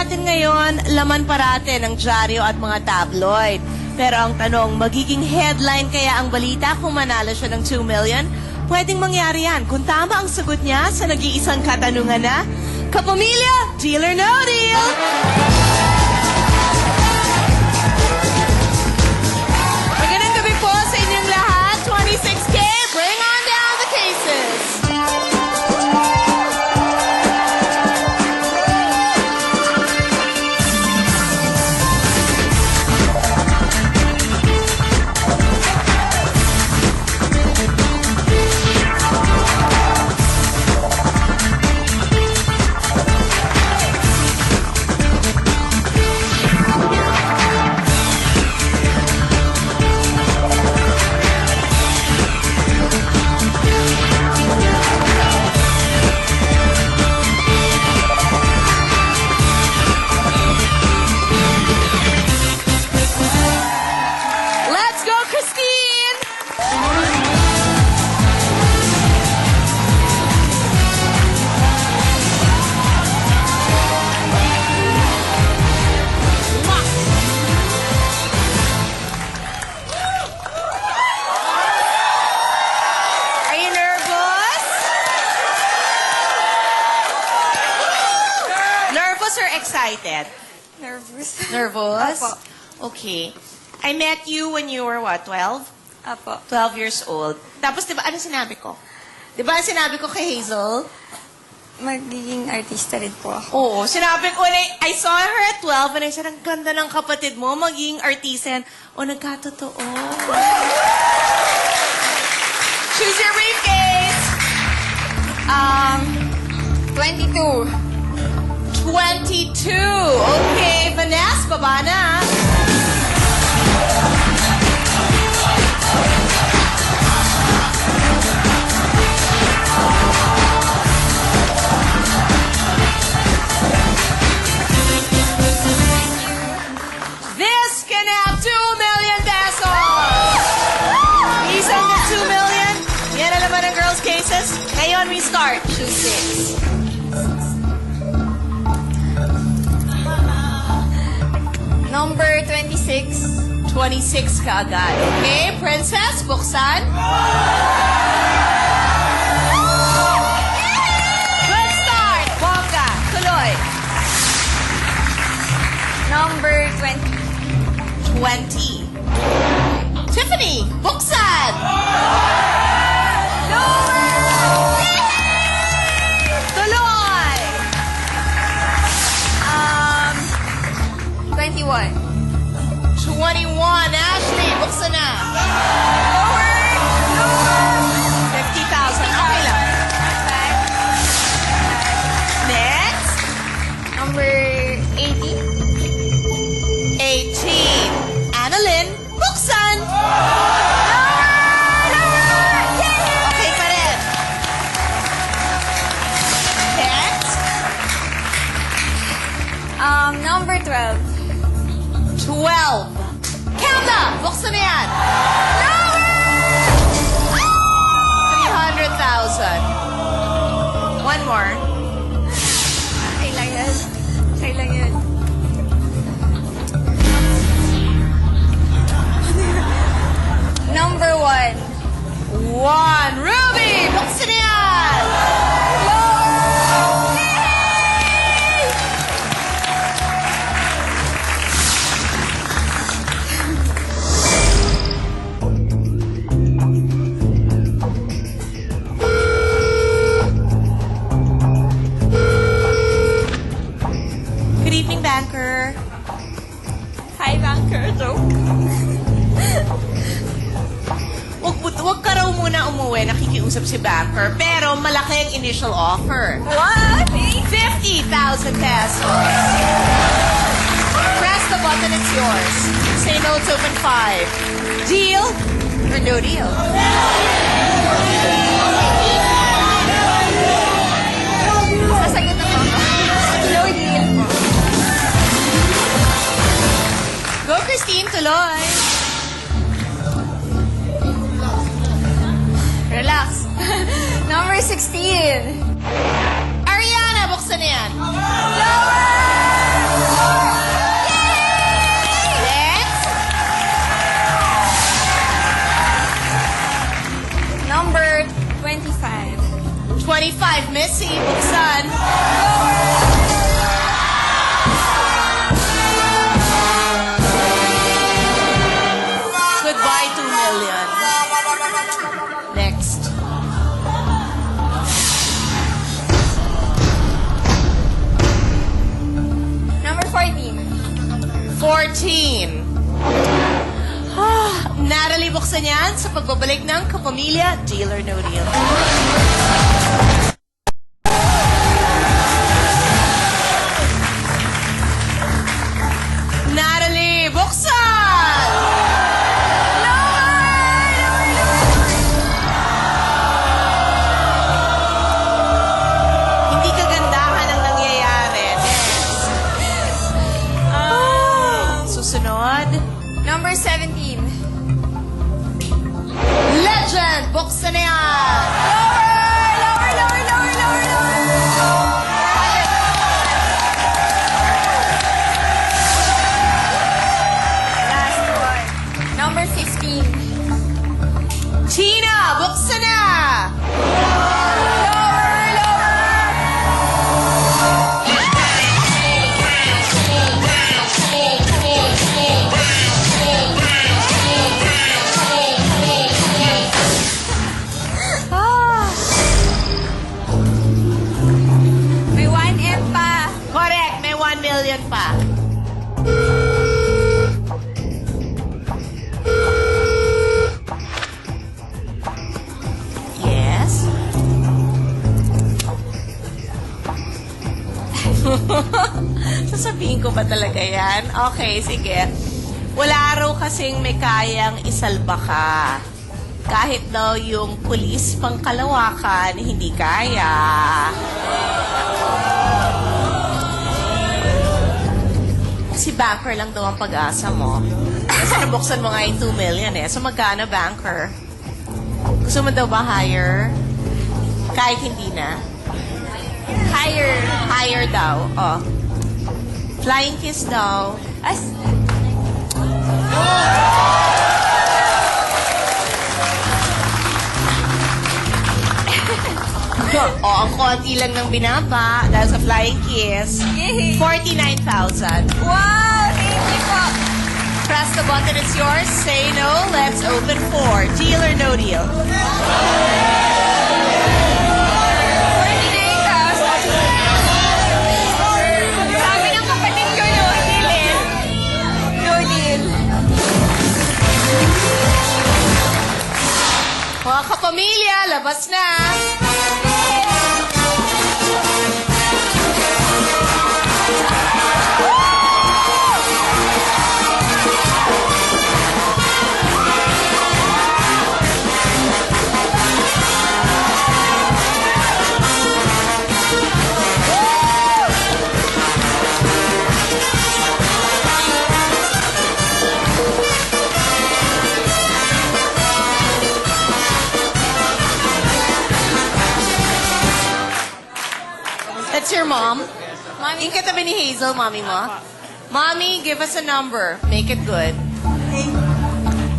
natin ngayon, laman parate ng dyaryo at mga tabloid. Pero ang tanong, magiging headline kaya ang balita kung manalo siya ng 2 million? Pwedeng mangyari yan kung tama ang sagot niya sa nag-iisang katanungan na, Kapamilya, Deal or No Deal? Magandang gabi po sa inyong lahat. 26K, bring on down the cases. Excited? Nervous. Nervous? Apo. Okay. I met you when you were what, 12? Apo. 12 years old. Tapos, di ba, ano sinabi ko? Di ba, sinabi ko kay Hazel? Magiging artista rin po ako. Oo, sinabi ko, I saw her at 12 and I said, ang ganda ng kapatid mo, magiging artista. O, nagkatotoo. Choose your briefcase! 22. 22. Okay, Vanessa, baba na. This can have 2 million pesos. Isang 2 million. Yan na naman ang girls' cases. Ngayon, we start. Choose 6. Number 26. 26 ka agad. Okay, Princess, buksan. Good start. Bongga. Tuloy. Number 20. 20. Tiffany, buksan. Tuloy. 21. 21. Ashley, buksan na. 50,000. Okay lang. Next. Number 80. 18. Annalyn, buksan. Okay pa rin. Next. Number 12. 12. Kelda, buksan na yan. 300,000. One more. Kailan yan? Kailan yan? Number 1. 1. Ruby, buksan na yan. Good evening, banker. Hi, banker. Joke. Huwag ka raw muna umuwi, nakikiusap si banker. Pero malaki ang initial offer. What? 50,000 pesos. Press the button, it's yours. Say no, it's open 5. Deal or no deal? Sasagot ako. No deal po. Go, Christine, tuloy. Relax. Number 16. Ariana, buksan na yan. Lower! Jessie, buksan. Goodbye, 2 million. Next. Number 14. 14. Natalie, buksan yan sa pagbabalik ng Kapamilya Deal or No Deal. Natalie, buksan! Hindi kagandahan ang nangyayari. Next. Susunod. Number 17. Legend! Buksan na yan! Last one. Number 15. Tina! Buksan na! May 1M pa. Correct! May 1 million pa. Yes? Sasabihin ko ba talaga yan? Okay, sige. Wala raw kasing may kayang isalba ka. Kahit daw yung pulis pang Kalawakan, hindi kaya. Si banker lang daw ang pag-asa mo. Kasi nabuksan mo nga yung 2 million eh. So magkano, banker? Gusto mo daw ba higher? Kahit hindi na? Higher. Higher daw. Oh. Flying kiss daw. As Oh, ang konti lang ng binaba dahil sa flying kiss. Yay! 49,000. Wow! Thank you po. Press the button, it's yours. Say no, let's open for Deal or No Deal. 49,000. Sabi ng kapatid ko, no deal eh. No deal. Mga kapamilya, labas na! That's your mom. Mommy, Yung katabi ni Hazel, mommy mo. Mommy, give us a number. Make it good.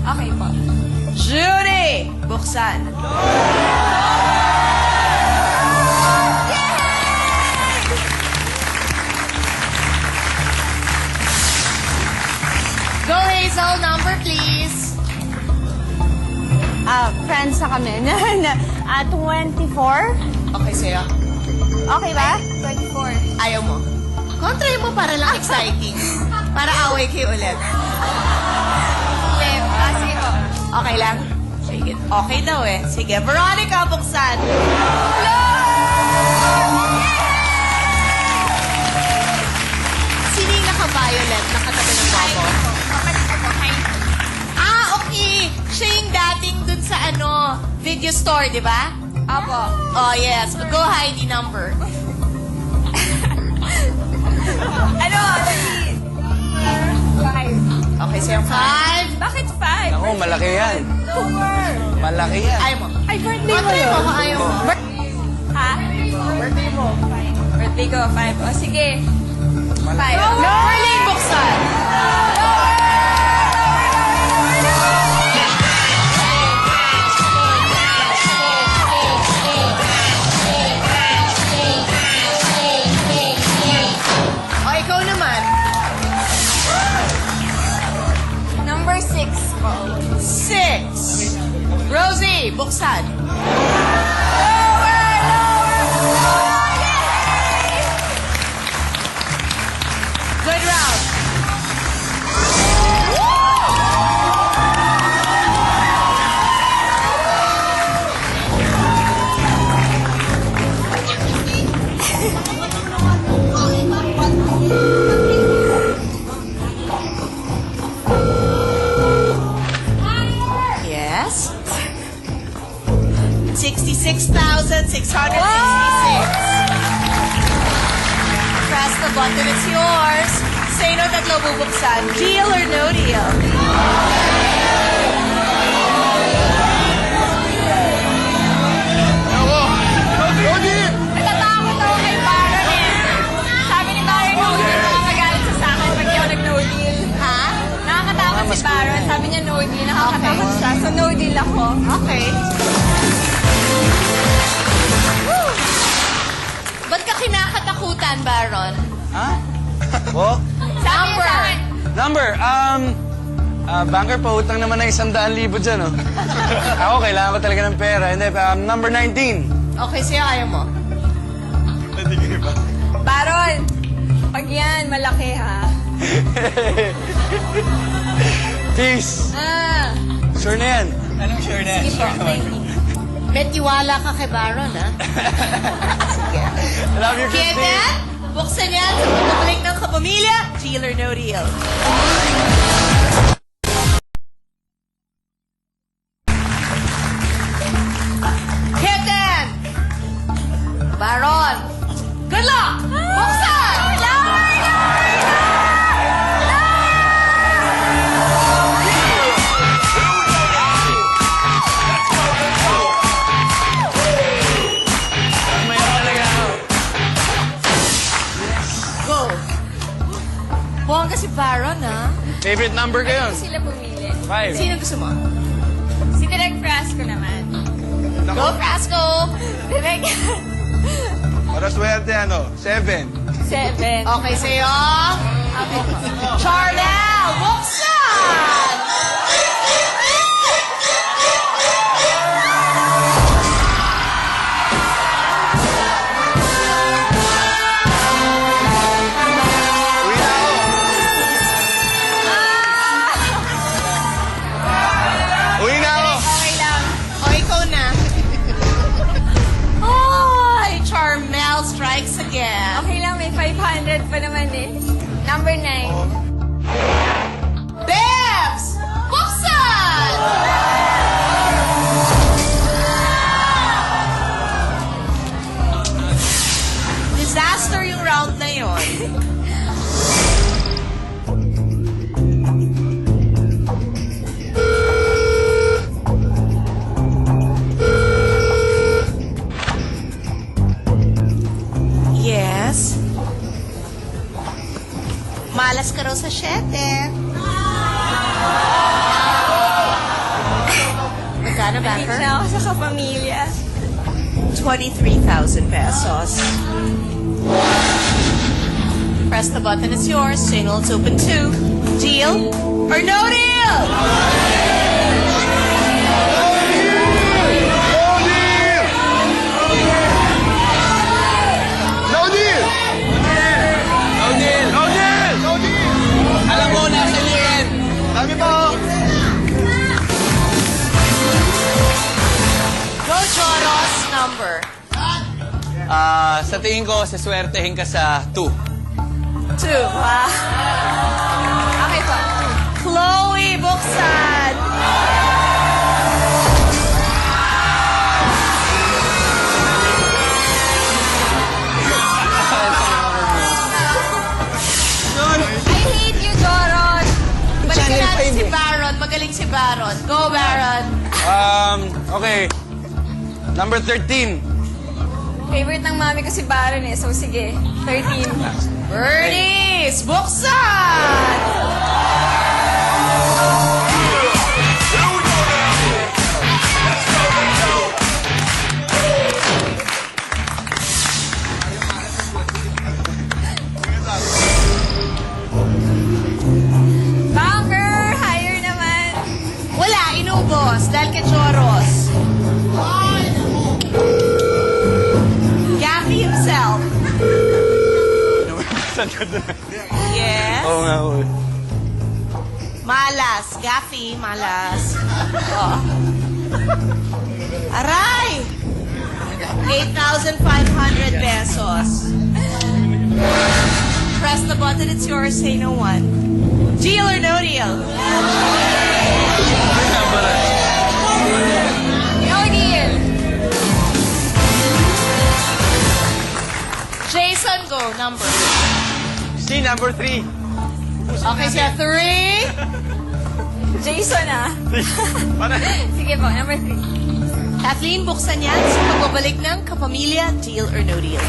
okay po. Judy! Buksan. Go, Hazel. Number, please. Friends na kami. 24? Okay, sa'yo. Okay ba? 24. Ayaw mo. Kontrahin mo para lang exciting. Para away kayo ulit. Left. Sige po. Okay lang? Sige. Okay daw eh. Sige, Veronica, buksan. Sino yung naka-violet na katabi ng momo? Kapatid ko po. Hi. Ah, okay. Siya yung dating dun sa video store, di ba? Apo. Oh, yes. Go Heidi number. Ano? 5. Okay, so yung 5. Bakit 5? Ako, malaki yan. Malaki yan. Ayaw mo. Ay, birthday mo Kontrahin mo yun. kung ayaw mo. Ha? Birthday mo. Birthday ko, 5. O, sige. 5. Marlene, buksan. Chloe, buksan. Good round. Yes. 66,666. Press the button, it's yours. Say no, tatlo bubuksan. Deal or no deal? Natatakot ako kay Baron eh. Sabi ni Baron, no deal, nakakagalit siya sa akin pag di ako nag-no deal. Ha? Nakakatakot si Baron. Sabi niya no deal, nakakatakot siya. So no deal ako. Okay. Woo! Ba't ka kinakatakutan, Baron? Ha? Oh? Sabi niya sa akin, Number, banker, pautang naman ng 100,000 dyan, oh. Ako, kailangan ko talaga ng pera. Hindi, number 19. Okay, sa'yo ayaw mo. Baron, pag yan, malaki ha. Peace. Sure na yan. Anong sure na yan? Sige po, thank you. May tiwala ka kay Baron, ha? I love you, Christine. Kevin, buksan yan sa pagkabalik ng kapamilya. Deal or no deal? Kevin! Baron! Good luck! Buksan! Maya talaga ako. Go! Buwang ka si Baron, ha? Favorite number ko yun? Sila pumili. 5. Sino gusto mo? Si Direk Frasco naman. Go, Frasco! Direk, Para swerte, 7. 7. Okay, sa'yo. Okay. Charmel, buksan! Uwi na ako. Uwi na ako. Okay lang. O, ikaw na. Ay, Charmel strikes again. Okay lang, may 500 pa naman eh. Number 9. Bebs! Buksan! Disaster yung round na yon. Yes? Malas ka raw sa 7. Magkano, Hit Banker? na ako sa kapamilya. 23,000 pesos. Press the button, it's yours. Signals open 2. Deal or no deal? No deal! No deal. No deal! No deal! Alam mo, nasa iyo yan. Dami pa ako. Go, Joros. Number. Sa tingin ko, saswertehin ka sa 2. 2. Wow. Okay po. Chloe, buksan. I hate you, Joron. Balikan Channel natin 5 si eh. Baron. Magaling si Baron. Go, Baron. Okay. Number 13. Favorite ng mami ko si Baron eh. So sige, 13. Bernice, buksan! Banker! Higher naman. Wala, inubos. Dahil kay Joros. Nasaan ka doon? Yes. Oo nga, oo. Malas. Gaffy, malas. Oh. Aray! 8,500 pesos. Press the button, it's yours, say no one. Deal or no deal? No deal. Jason, go. Number. C, number 3. Okay, siya. 3. Jason, ah. Sige po, number 3. Kathleen, buksan yan sa pagbabalik ng Kapamilya, Deal or No Deal.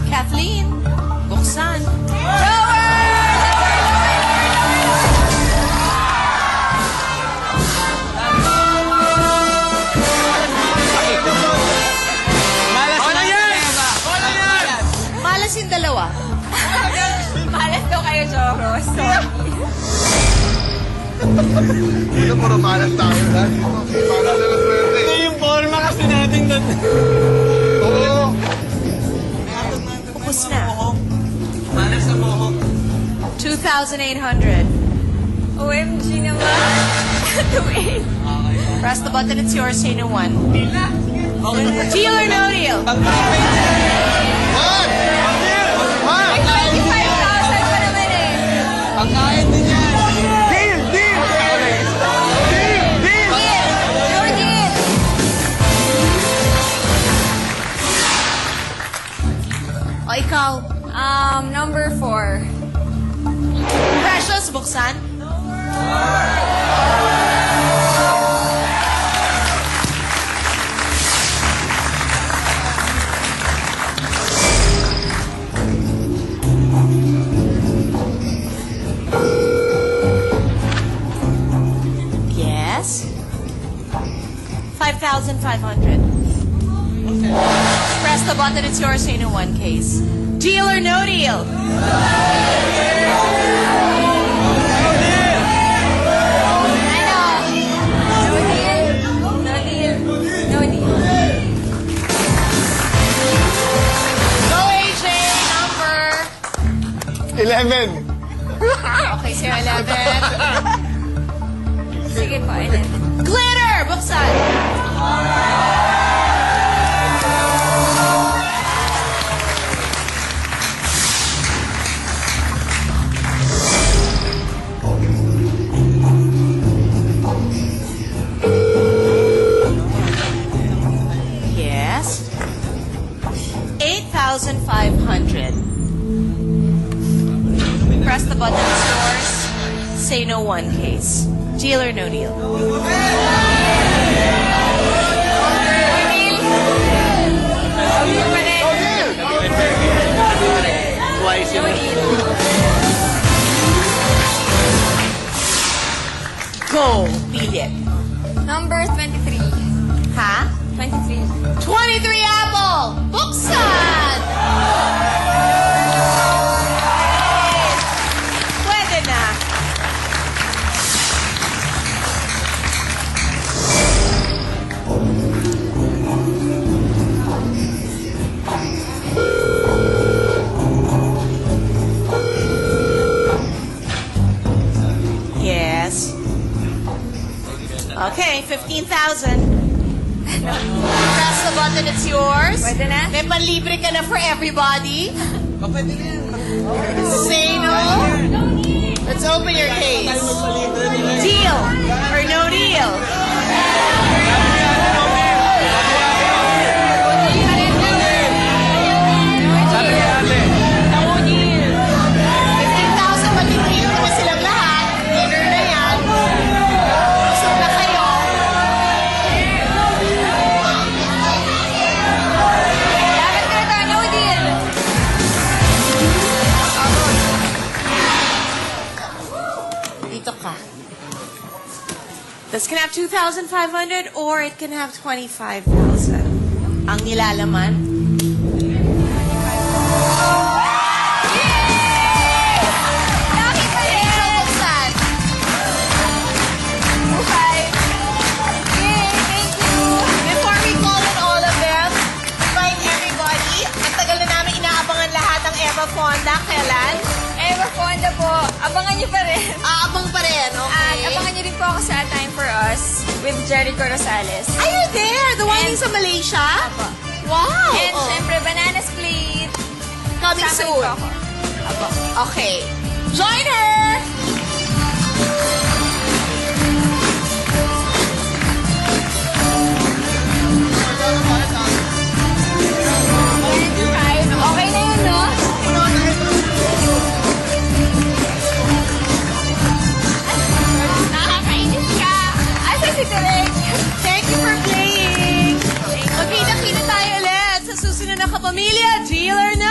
Kathleen, buksan. Malas na yan! Malas yung dalawa. Malas daw kayo, Joro. Sorry. Ito, puro malas tayo. Malas na lang swerte. Ito yung forma kasi natin doon. Oo. Bukos na. Malas sa mohok. 2,800. OMG naman. 2-8. Press the button, it's yours, say no one. Deal or no deal? What? May 25,000 pa naman eh. Pagkain din yan. Deal! Deal! Deal! Deal! No deal. O ikaw, Number 4. Precious, buksan. Yes. 5,500. Press the button, it's yours, say no one case. Deal or no deal? Ano? No deal. No deal. No deal. Go, AJ, number. 11. Okay, sir, 11. Sige po, 11. Glitter, buksan. Yes. 8,500. Press the button, it's yours. Say no one case. Deal or no deal? Go, pili. Number 23. Ha? 23. 23 apple! Buksan! Pwede na. Yes. Okay, 15,000. Press the button, it's yours. Pwede na? May panlibre ka na for everybody. Say no. Let's open your case. Deal or no deal? Sabi ni ate. 15,000 matitreat ko na silang lahat. Dinner na yan. Busog na kayo. Dapat ka ito, no deal. Dito ka. This can have 2,500 or it can have 25,000. Ang nilalaman, Lucky pa rin. buksan. Us with Jericho Rosales. Are you there? The one And- sa Malaysia? Apo. Wow! And Oo. syempre, Banana Split. Coming Kasama soon. rin po ako. Okay. Join her! Okay na yun, no? Nakakainis ka. Asa si Direk? Thank you for playing! Magkita-kita tayo ulit sa susunod na Kapamilya, Deal or No!